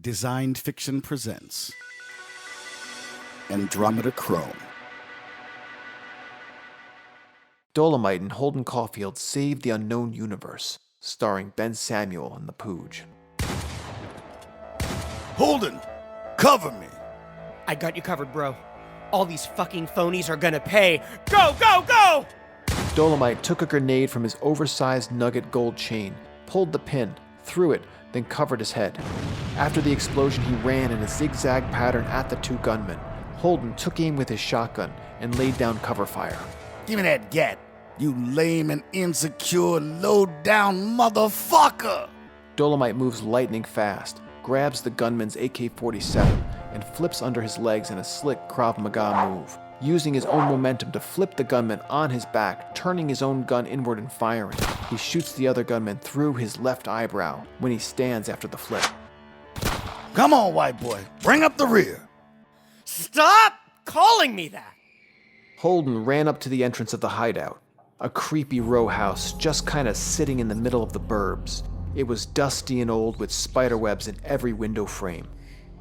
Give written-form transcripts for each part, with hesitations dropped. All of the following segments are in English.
Designed Fiction presents Andromeda Chrome. Dolomite and Holden Caulfield Save the Unknown Universe, starring Ben Samuel and the Pooge. Holden, cover me! I got you covered, bro. All these fucking phonies are gonna pay. Go, go, go! Dolomite took a grenade from his oversized nugget gold chain, pulled the pin, threw it, then covered his head. After the explosion, he ran in a zigzag pattern at the two gunmen. Holden took aim with his shotgun and laid down cover fire. Give me that gat, you lame and insecure, low-down motherfucker! Dolomite moves lightning fast, grabs the gunman's AK-47, and flips under his legs in a slick Krav Maga move, using his own momentum to flip the gunman on his back, turning his own gun inward and firing. He shoots the other gunman through his left eyebrow when he stands after the flip. Come on, white boy, bring up the rear. Stop calling me that! Holden ran up to the entrance of the hideout, a creepy row house just kinda sitting in the middle of the burbs. It was dusty and old with spiderwebs in every window frame.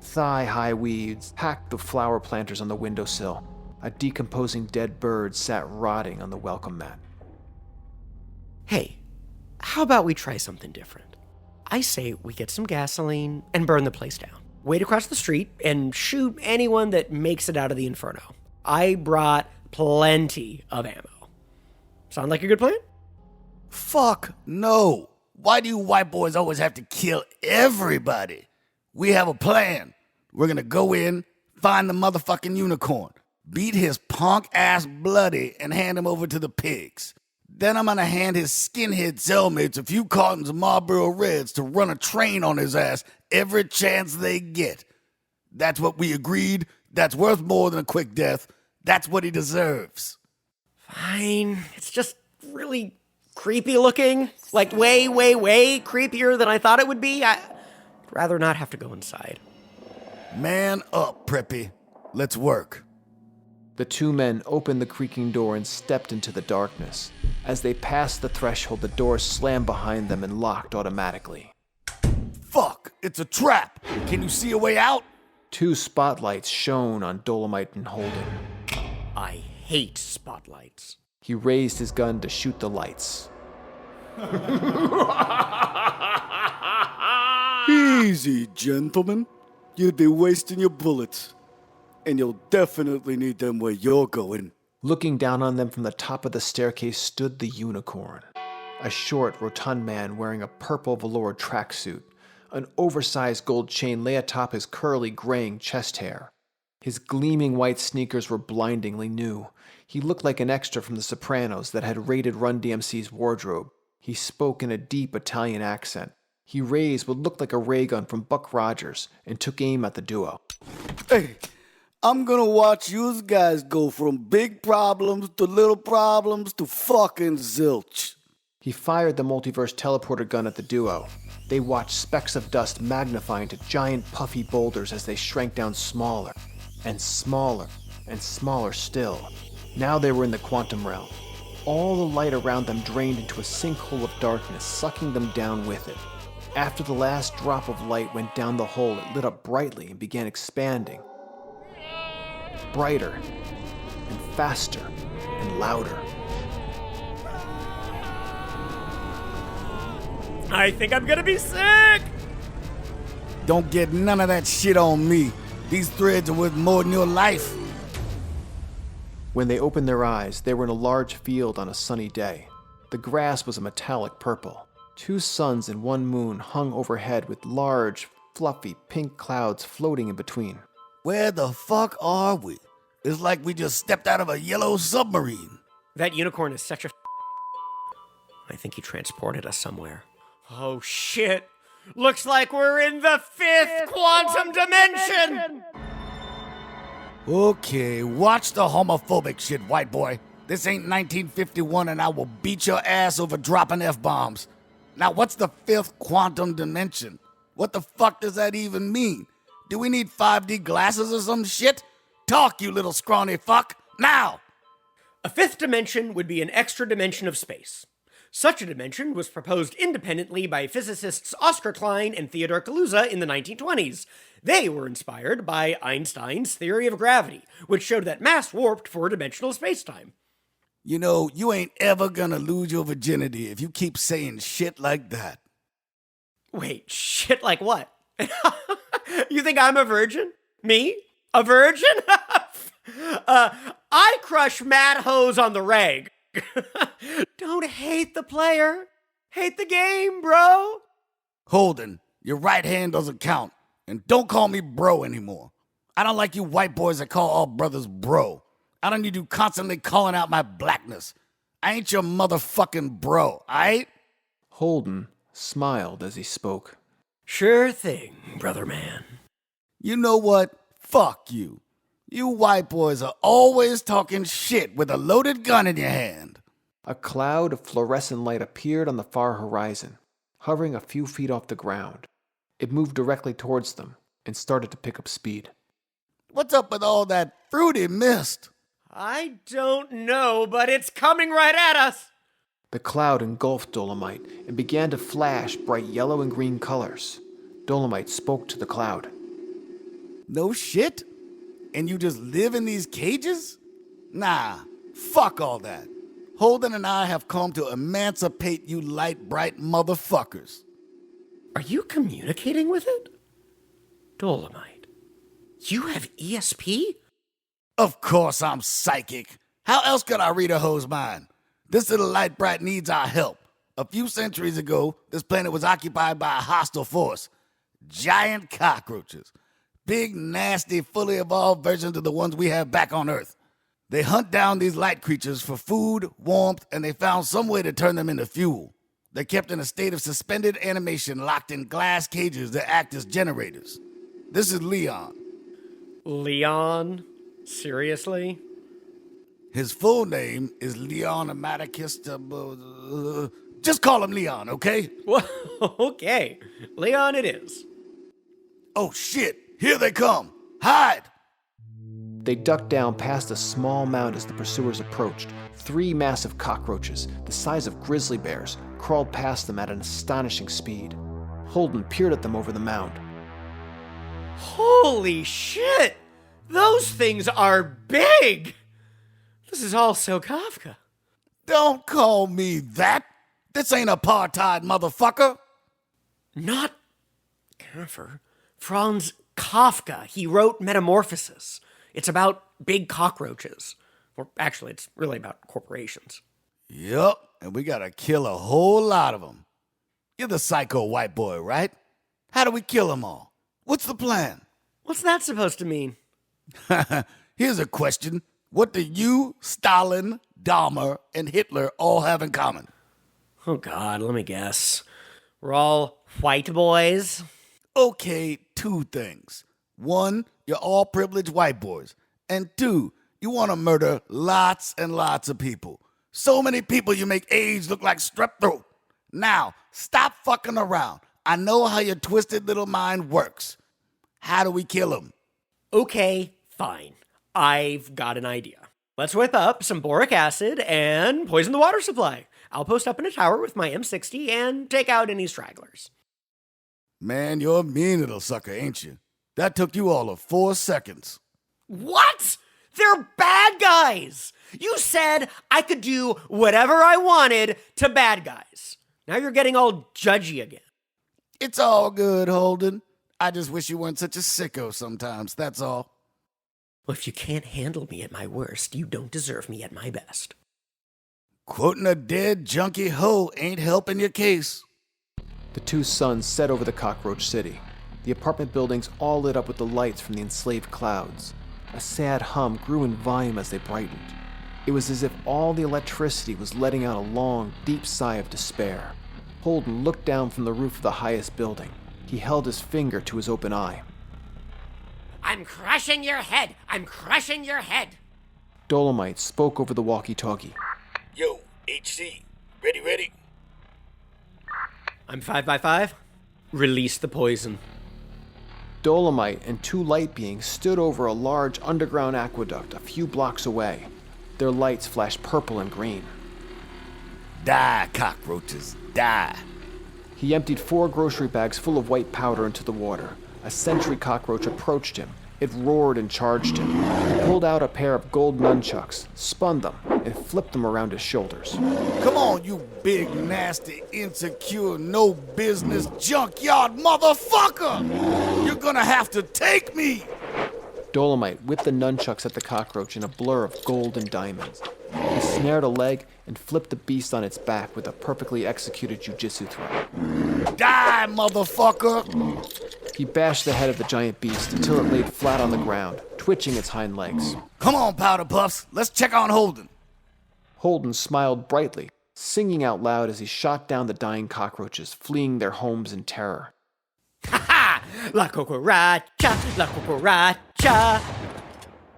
Thigh-high weeds hacked the flower planters on the windowsill. A decomposing dead bird sat rotting on the welcome mat. Hey, how about we try something different? I say we get some gasoline and burn the place down. Wait across the street and shoot anyone that makes it out of the inferno. I brought plenty of ammo. Sound like a good plan? Fuck no. Why do you white boys always have to kill everybody? We have a plan. We're gonna go in, find the motherfucking unicorn, beat his punk ass bloody, and hand him over to the pigs. Then I'm gonna hand his skinhead cellmates a few cartons of Marlboro Reds to run a train on his ass every chance they get. That's what we agreed. That's worth more than a quick death. That's what he deserves. Fine. It's just really creepy looking. Like way, way, way creepier than I thought it would be. I'd rather not have to go inside. Man up, Preppy. Let's work. The two men opened the creaking door and stepped into the darkness. As they passed the threshold, the door slammed behind them and locked automatically. Fuck, it's a trap. Can you see a way out? Two spotlights shone on Dolomite and Holden. I hate spotlights. He raised his gun to shoot the lights. Easy, gentlemen. You'd be wasting your bullets. And you'll definitely need them where you're going. Looking down on them from the top of the staircase stood the unicorn. A short, rotund man wearing a purple velour tracksuit. An oversized gold chain lay atop his curly, graying chest hair. His gleaming white sneakers were blindingly new. He looked like an extra from The Sopranos that had raided Run DMC's wardrobe. He spoke in a deep Italian accent. He raised what looked like a ray gun from Buck Rogers and took aim at the duo. Hey, I'm gonna watch you guys go from big problems to little problems to fucking zilch. He fired the multiverse teleporter gun at the duo. They watched specks of dust magnify into giant puffy boulders as they shrank down smaller, and smaller, and smaller still. Now they were in the quantum realm. All the light around them drained into a sinkhole of darkness, sucking them down with it. After the last drop of light went down the hole, it lit up brightly and began expanding. Brighter, and faster, and louder. I think I'm gonna be sick! Don't get none of that shit on me. These threads are worth more than your life. When they opened their eyes, they were in a large field on a sunny day. The grass was a metallic purple. Two suns and one moon hung overhead with large, fluffy pink clouds floating in between. Where the fuck are we? It's like we just stepped out of a yellow submarine. That unicorn is such a I think he transported us somewhere. Oh shit! Looks like we're in the fifth quantum dimension! Okay, watch the homophobic shit, white boy. This ain't 1951 and I will beat your ass over dropping F-bombs. Now what's the fifth quantum dimension? What the fuck does that even mean? Do we need 5D glasses or some shit? Talk, you little scrawny fuck, now! A fifth dimension would be an extra dimension of space. Such a dimension was proposed independently by physicists Oscar Klein and Theodore Kaluza in the 1920s. They were inspired by Einstein's theory of gravity, which showed that mass warped four-dimensional spacetime. You know, you ain't ever gonna lose your virginity if you keep saying shit like that. Wait, shit like what? You think I'm a virgin? Me? A virgin? I crush mad hoes on the reg. Don't hate the player. Hate the game, bro. Holden, your right hand doesn't count. And don't call me bro anymore. I don't like you white boys that call all brothers bro. I don't need you constantly calling out my blackness. I ain't your motherfucking bro, aight? Holden smiled as he spoke. Sure thing, brother man. You know what? Fuck you. You white boys are always talking shit with a loaded gun in your hand. A cloud of fluorescent light appeared on the far horizon, hovering a few feet off the ground. It moved directly towards them and started to pick up speed. What's up with all that fruity mist? I don't know, but it's coming right at us. The cloud engulfed Dolomite and began to flash bright yellow and green colors. Dolomite spoke to the cloud. No shit? And you just live in these cages? Nah, fuck all that. Holden and I have come to emancipate you light, bright motherfuckers. Are you communicating with it? Dolomite, you have ESP? Of course I'm psychic. How else could I read a hoe's mind? This little light bright needs our help. A few centuries ago, this planet was occupied by a hostile force. Giant cockroaches. Big, nasty, fully evolved versions of the ones we have back on Earth. They hunt down these light creatures for food, warmth, and they found some way to turn them into fuel. They're kept in a state of suspended animation, locked in glass cages that act as generators. This is Leon. Leon? Seriously? His full name is Leon Amaticus. Just call him Leon, okay? Well, okay. Leon it is. Oh shit, here they come. Hide! They ducked down past a small mound as the pursuers approached. 3 massive cockroaches, the size of grizzly bears, crawled past them at an astonishing speed. Holden peered at them over the mound. Holy shit! Those things are big! This is all so Kafka. Don't call me that. This ain't apartheid, motherfucker. Not Kafka. Franz Kafka. He wrote Metamorphosis. It's about big cockroaches. Or actually, it's really about corporations. Yup, and we gotta kill a whole lot of them. You're the psycho white boy, right? How do we kill them all? What's the plan? What's that supposed to mean? Here's a question. What do you, Stalin, Dahmer, and Hitler all have in common? Oh God, let me guess. We're all white boys? Okay, 2 things. 1, you're all privileged white boys. And 2, you want to murder lots and lots of people. So many people you make AIDS look like strep throat. Now, stop fucking around. I know how your twisted little mind works. How do we kill them? Okay, fine. I've got an idea. Let's whip up some boric acid and poison the water supply. I'll post up in a tower with my M60 and take out any stragglers. Man, you're a mean little sucker, ain't you? That took you all of 4 seconds. What? They're bad guys! You said I could do whatever I wanted to bad guys. Now you're getting all judgy again. It's all good, Holden. I just wish you weren't such a sicko sometimes, that's all. Well, if you can't handle me at my worst, you don't deserve me at my best. Quoting a dead junkie hoe ain't helping your case. The 2 suns set over the cockroach city. The apartment buildings all lit up with the lights from the enslaved clouds. A sad hum grew in volume as they brightened. It was as if all the electricity was letting out a long, deep sigh of despair. Holden looked down from the roof of the highest building. He held his finger to his open eye. I'm crushing your head! I'm crushing your head! Dolomite spoke over the walkie-talkie. Yo, HC, ready? I'm 5x5. Release the poison. Dolomite and 2 light beings stood over a large underground aqueduct a few blocks away. Their lights flashed purple and green. Die, cockroaches, die. He emptied 4 grocery bags full of white powder into the water. A sentry cockroach approached him. It roared and charged him. He pulled out a pair of gold nunchucks, spun them, and flipped them around his shoulders. Come on, you big, nasty, insecure, no business junkyard motherfucker! You're gonna have to take me! Dolomite whipped the nunchucks at the cockroach in a blur of gold and diamonds. He snared a leg and flipped the beast on its back with a perfectly executed jujitsu throw. Die, motherfucker! He bashed the head of the giant beast until it laid flat on the ground, twitching its hind legs. Come on, Powder Puffs, let's check on Holden. Holden smiled brightly, singing out loud as he shot down the dying cockroaches, fleeing their homes in terror. Ha-ha! La cucaracha, la cucaracha.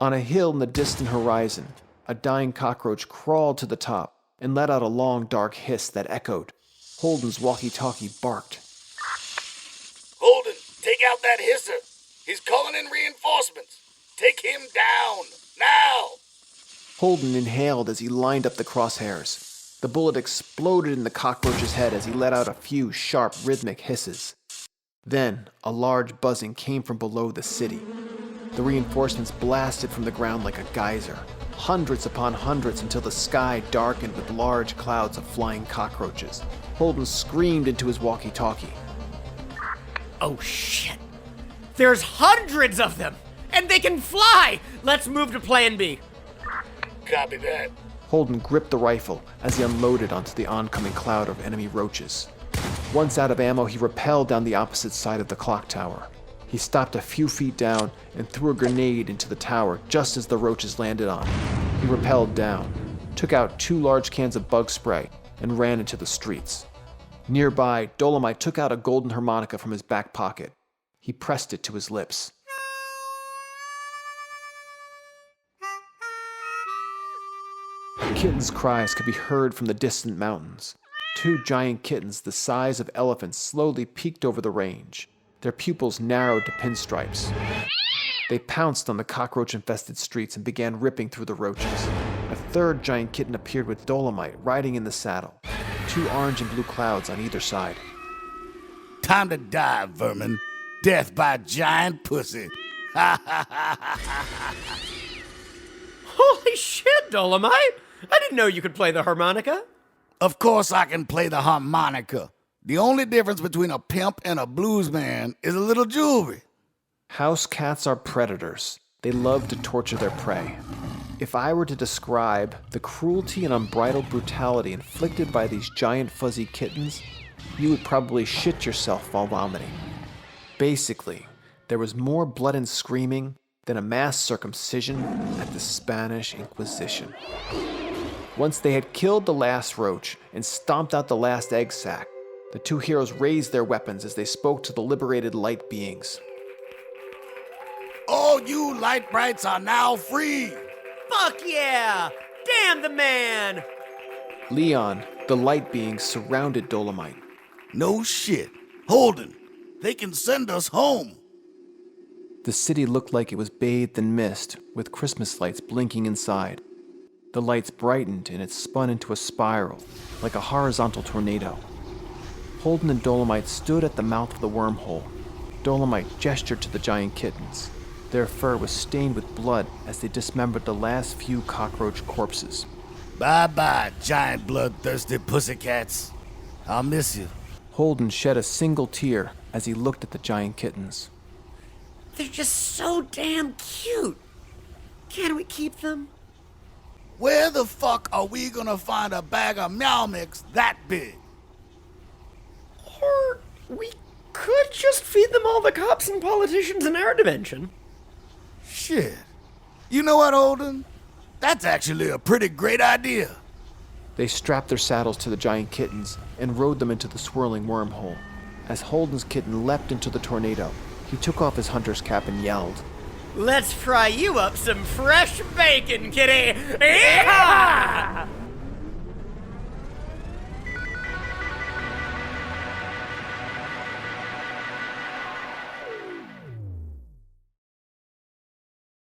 On a hill in the distant horizon, a dying cockroach crawled to the top and let out a long, dark hiss that echoed. Holden's walkie-talkie barked. Holden, take out that hisser. He's calling in reinforcements. Take him down, now! Holden inhaled as he lined up the crosshairs. The bullet exploded in the cockroach's head as he let out a few sharp, rhythmic hisses. Then, a large buzzing came from below the city. The reinforcements blasted from the ground like a geyser, hundreds upon hundreds until the sky darkened with large clouds of flying cockroaches. Holden screamed into his walkie-talkie. Oh shit. There's hundreds of them, and they can fly! Let's move to plan B. Copy that. Holden gripped the rifle as he unloaded onto the oncoming cloud of enemy roaches. Once out of ammo, he rappelled down the opposite side of the clock tower. He stopped a few feet down and threw a grenade into the tower just as the roaches landed on him. He rappelled down, took out 2 large cans of bug spray, and ran into the streets. Nearby, Dolomite took out a golden harmonica from his back pocket. He pressed it to his lips. Kittens' cries could be heard from the distant mountains. 2 giant kittens the size of elephants slowly peeked over the range. Their pupils narrowed to pinstripes. They pounced on the cockroach-infested streets and began ripping through the roaches. A 3rd giant kitten appeared with Dolomite riding in the saddle. 2 orange and blue clouds on either side. Time to die, vermin. Death by giant pussy. Ha ha ha ha ha. Holy shit, Dolomite! I didn't know you could play the harmonica. Of course I can play the harmonica. The only difference between a pimp and a blues man is a little jewelry. House cats are predators. They love to torture their prey. If I were to describe the cruelty and unbridled brutality inflicted by these giant fuzzy kittens, you would probably shit yourself while vomiting. Basically, there was more blood and screaming than a mass circumcision at the Spanish Inquisition. Once they had killed the last roach and stomped out the last egg sac, the 2 heroes raised their weapons as they spoke to the liberated light beings. All you light brights are now free. Fuck yeah! Damn the man! Leon, the light being, surrounded Dolomite. No shit. Holden, they can send us home. The city looked like it was bathed in mist, with Christmas lights blinking inside. The lights brightened and it spun into a spiral, like a horizontal tornado. Holden and Dolomite stood at the mouth of the wormhole. Dolomite gestured to the giant kittens. Their fur was stained with blood as they dismembered the last few cockroach corpses. Bye-bye, giant bloodthirsty pussycats. I'll miss you. Holden shed a single tear as he looked at the giant kittens. They're just so damn cute. Can we keep them? Where the fuck are we gonna find a bag of meow mix that big? Or we could just feed them all the cops and politicians in our dimension. Shit. You know what, Holden? That's actually a pretty great idea. They strapped their saddles to the giant kittens and rode them into the swirling wormhole. As Holden's kitten leapt into the tornado, he took off his hunter's cap and yelled, Let's fry you up some fresh bacon, kitty! Yeehaw!